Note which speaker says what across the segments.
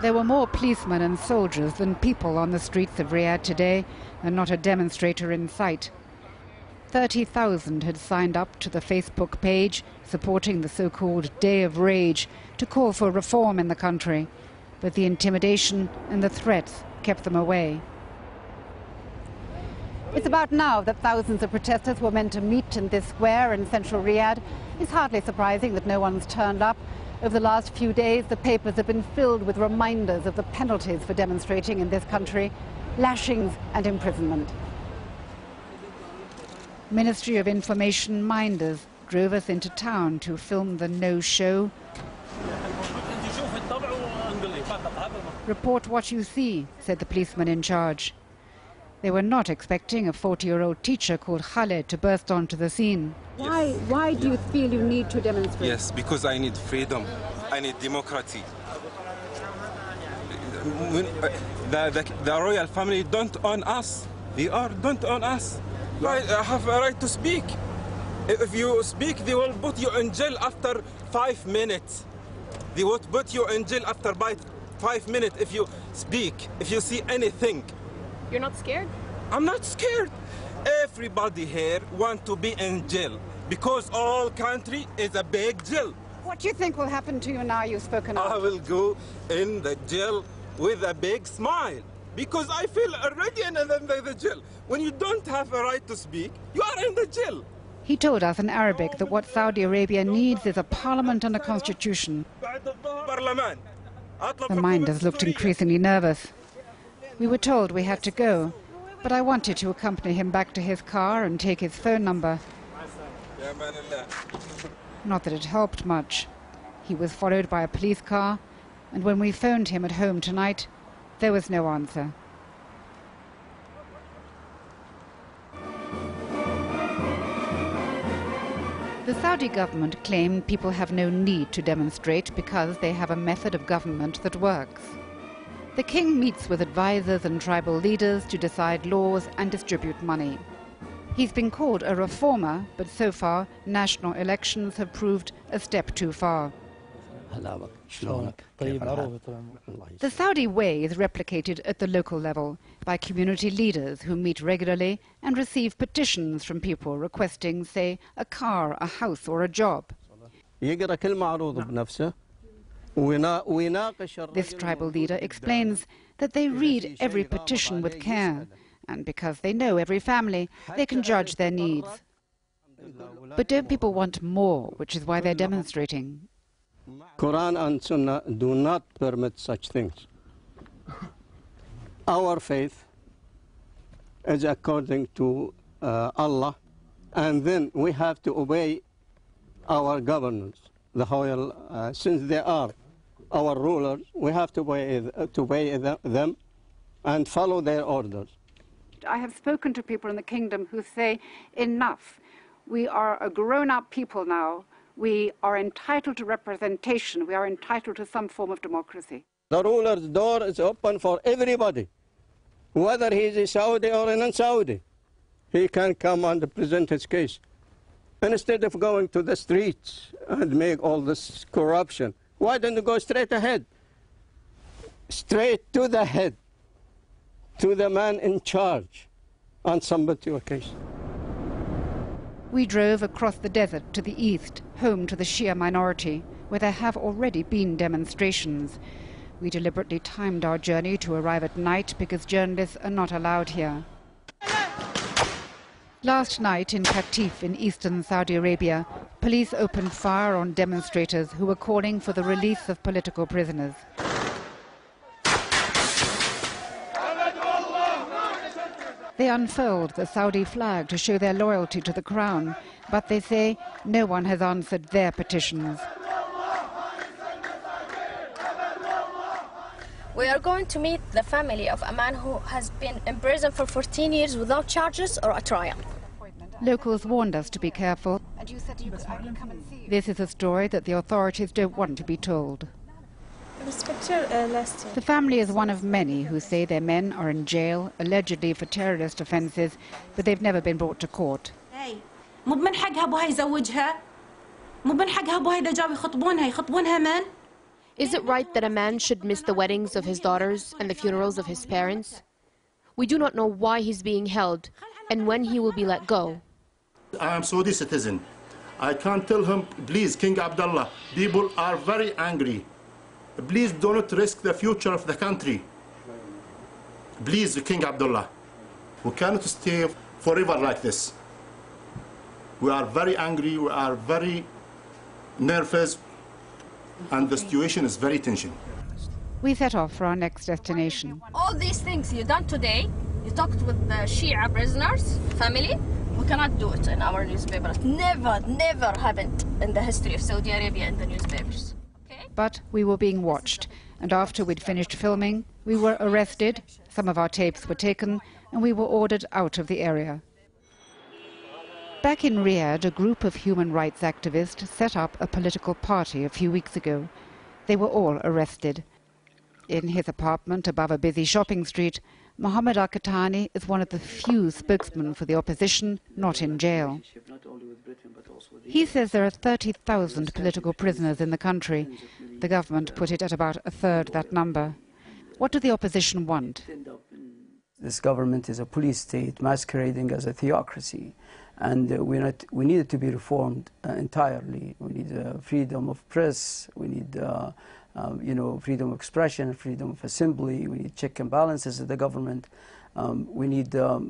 Speaker 1: There were more policemen and soldiers than people on the streets of Riyadh today, and not a demonstrator in sight. 30,000 had signed up to the Facebook page supporting the so-called Day of Rage to call for reform in the country, but the intimidation and the threats kept them away. It's about now that thousands of protesters were meant to meet in this square in central Riyadh. It's hardly surprising that no one's turned up. Over the last few days, the papers have been filled with reminders of the penalties for demonstrating in this country, lashings and imprisonment. Ministry of Information minders drove us into town to film the no-show. Report what you see, said the policeman in charge. They were not expecting a 40-year-old teacher called Khaled to burst onto the scene.
Speaker 2: Yes.
Speaker 1: Why do you feel you need to demonstrate?
Speaker 2: Yes, because I need freedom. I need democracy. The royal family don't own us. Don't own us. I have a right to speak. If you speak, they will put you in jail after 5 minutes. They will put you in jail after 5 minutes if you speak, if you see anything.
Speaker 3: You're not scared?
Speaker 2: I'm not scared. Everybody here want to be in jail because all country is a big jail.
Speaker 1: What do you think will happen to you now you've spoken out?
Speaker 2: I will go in the jail with a big smile because I feel already in the jail. When you don't have a right to speak, you are in the jail.
Speaker 1: He told us in Arabic that what Saudi Arabia needs is a parliament and a constitution. The minders looked increasingly nervous. We were told we had to go, but I wanted to accompany him back to his car and take his phone number. Not that it helped much. He was followed by a police car, and when we phoned him at home tonight, there was no answer. The Saudi government claimed people have no need to demonstrate because they have a method of government that works. The king meets with advisors and tribal leaders to decide laws and distribute money. He's been called a reformer, but so far national elections have proved a step too far. The Saudi way is replicated at the local level by community leaders who meet regularly and receive petitions from people requesting, say, a car, a house or a job. This tribal leader explains that they read every petition with care, and because they know every family, they can judge their needs. But don't people want more, which is why they're demonstrating?
Speaker 4: Quran and Sunnah do not permit such things. Our faith is according to Allah, and then we have to obey our governors, the royal, since they are our rulers, we have to obey them and follow their orders.
Speaker 1: I have spoken to people in the kingdom who say, enough, we are a grown-up people now, we are entitled to representation, we are entitled to some form of democracy.
Speaker 4: The ruler's door is open for everybody, whether he is a Saudi or a non-Saudi. He can come and present his case. And instead of going to the streets and make all this corruption, why don't you go straight ahead? Straight to the head, to the man in charge, and submit your case.
Speaker 1: We drove across the desert to the east, home to the Shia minority, where there have already been demonstrations. We deliberately timed our journey to arrive at night because journalists are not allowed here. Last night in Qatif in eastern Saudi Arabia, police opened fire on demonstrators who were calling for the release of political prisoners. They unfurled the Saudi flag to show their loyalty to the crown, but they say no one has answered their petitions.
Speaker 3: We are going to meet the family of a man who has been in prison for 14 years without charges or a trial.
Speaker 1: Locals warned us to be careful. This is a story that the authorities don't want to be told. The family is one of many who say their men are in jail, allegedly for terrorist offences, but they've never been brought to court.
Speaker 5: مو من حقها ابوها يزوجها، مو من حقها ابوها اذا جاوا يخطبونها من Is it right that a man should miss the weddings of his daughters and the funerals of his parents? We do not know why he's being held and when he will be let go.
Speaker 6: I am Saudi citizen. I can't tell him, please, King Abdullah, people are very angry. Please do not risk the future of the country. Please, King Abdullah, we cannot stay forever like this. We are very angry, we are very nervous, and the situation is very tension.
Speaker 1: We set off for our next destination.
Speaker 3: All these things you done today, you talked with the Shia prisoners, family, we cannot do it in our newspapers. Never happened in the history of Saudi Arabia in the newspapers. Okay?
Speaker 1: But we were being watched, and after we'd finished filming, we were arrested, some of our tapes were taken, and we were ordered out of the area. Back in Riyadh, a group of human rights activists set up a political party a few weeks ago. They were all arrested. In his apartment above a busy shopping street, Mohammed Al-Qahtani is one of the few spokesmen for the opposition not in jail. He says there are 30,000 political prisoners in the country. The government put it at about a third that number. What do the opposition want?
Speaker 7: This government is a police state masquerading as a theocracy, and we need it to be reformed entirely. We need freedom of press, we need freedom of expression, freedom of assembly, we need check and balances of the government, we need a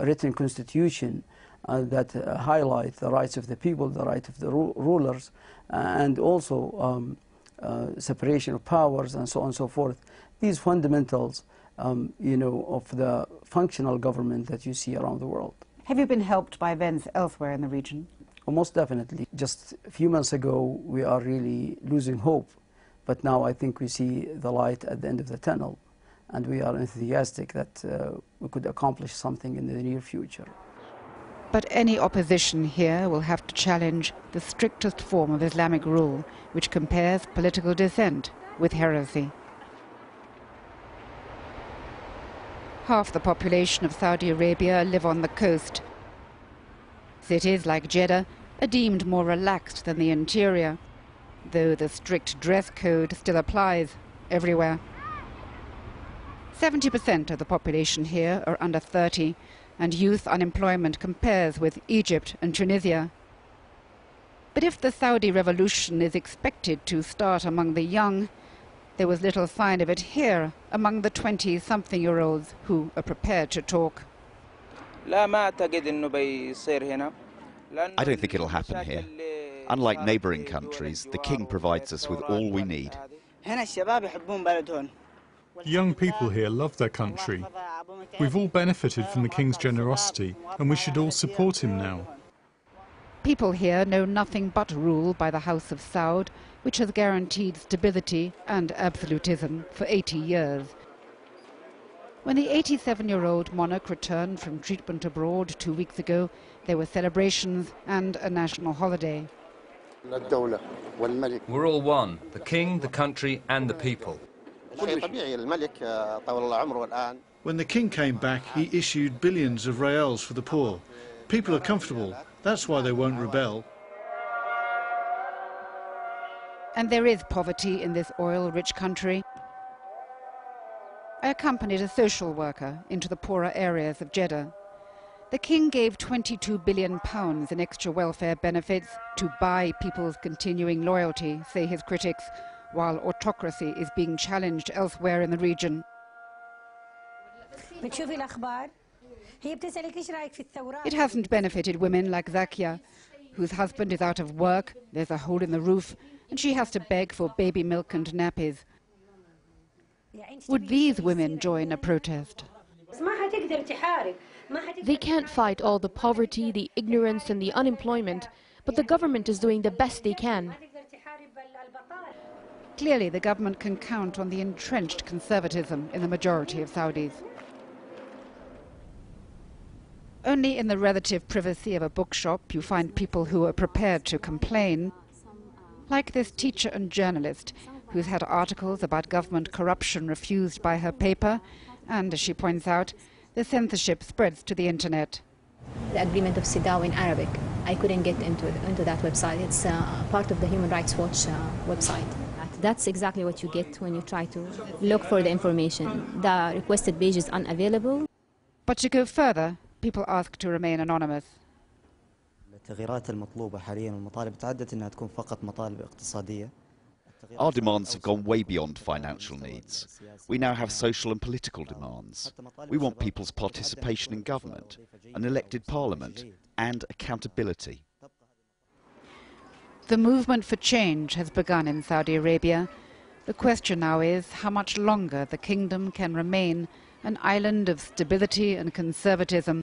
Speaker 7: written constitution that highlight the rights of the people, the rights of the rulers, and also separation of powers and so on and so forth. These fundamentals of the functional government that you see around the world.
Speaker 1: Have you been helped by events elsewhere in the region?
Speaker 7: Well, most definitely. Just a few months ago, we are really losing hope. But now I think we see the light at the end of the tunnel. And we are enthusiastic that we could accomplish something in the near future.
Speaker 1: But any opposition here will have to challenge the strictest form of Islamic rule, which compares political dissent with heresy. Half the population of Saudi Arabia live on the coast. Cities like Jeddah are deemed more relaxed than the interior, though the strict dress code still applies everywhere. 70% of the population here are under 30, and youth unemployment compares with Egypt and Tunisia. But if the Saudi revolution is expected to start among the young, there was little sign of it here among the 20-something-year-olds who are prepared to talk.
Speaker 8: I don't think it'll happen here. Unlike neighbouring countries, the king provides us with all we need.
Speaker 9: Young people here love their country. We've all benefited from the king's generosity, and we should all support him now.
Speaker 1: People here know nothing but rule by the House of Saud, which has guaranteed stability and absolutism for 80 years. When the 87-year-old monarch returned from treatment abroad 2 weeks ago, there were celebrations and a national holiday.
Speaker 10: We're all one, the king, the country and the people.
Speaker 11: When the king came back, he issued billions of reals for the poor. People are comfortable. That's why they won't rebel.
Speaker 1: And there is poverty in this oil-rich country. I accompanied a social worker into the poorer areas of Jeddah. The king gave £22 billion in extra welfare benefits to buy people's continuing loyalty, say his critics, while autocracy is being challenged elsewhere in the region. It hasn't benefited women like Zakia, whose husband is out of work, there's a hole in the roof, and she has to beg for baby milk and nappies. Would these women join a protest?
Speaker 5: They can't fight all the poverty, the ignorance and the unemployment, but the government is doing the best they can.
Speaker 1: Clearly, the government can count on the entrenched conservatism in the majority of Saudis. Only in the relative privacy of a bookshop you find people who are prepared to complain, like this teacher and journalist who's had articles about government corruption refused by her paper, and, as she points out, the censorship spreads to the internet.
Speaker 12: The agreement of CEDAW in Arabic, I couldn't get into that website. It's part of the Human Rights Watch website. That's exactly what you get when you try to look for the information. The requested page is unavailable.
Speaker 1: But to go further, people ask to remain anonymous.
Speaker 8: Our demands have gone way beyond financial needs. We now have social and political demands. We want people's participation in government, an elected parliament, and accountability.
Speaker 1: The movement for change has begun in Saudi Arabia. The question now is how much longer the kingdom can remain an island of stability and conservatism